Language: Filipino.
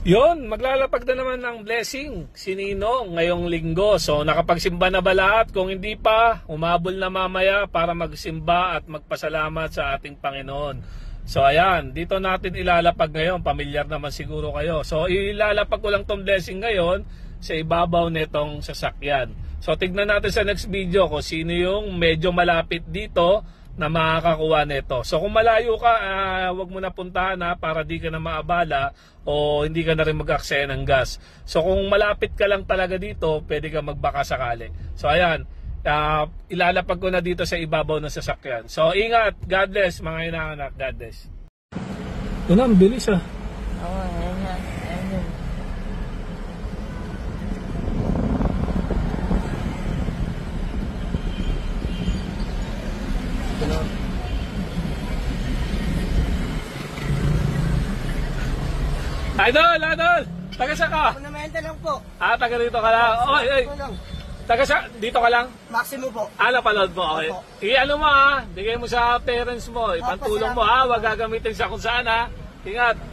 Yun, maglalapag na naman ng blessing si Ninong ngayong linggo. So nakapagsimba na ba lahat? Kung hindi pa, umabol na mamaya para magsimba at magpasalamat sa ating Panginoon. So ayan, dito natin ilalapag ngayon. Pamilyar naman siguro kayo. So ilalapag ko lang tong blessing ngayon sa ibabaw nitong sasakyan. So tignan natin sa next video kung sino yung medyo malapit dito na makakakuha nito. So kung malayo ka, wag mo na puntahan para di ka na maabala o hindi ka na rin mag-aksaya ng gas. So kung malapit ka lang talaga dito, pwede ka magbaka sakali. So ayan, ilalapag ko na dito sa ibabaw ng sasakyan. So ingat, God bless mga inaanak, God bless. Ito na, ang bilis Oo, ayan yan. Ayan yun. Idol! Taga sa ka? Punamenta lang po. Taga dito ka lang. Oy, oy. Taga sa, dito ka lang? Maximo po. Napanood mo, okay. Opo. I-ano mo bigay mo sa parents mo, ipantulong mo salamat. wag gagamitin sa kung saan Ingat.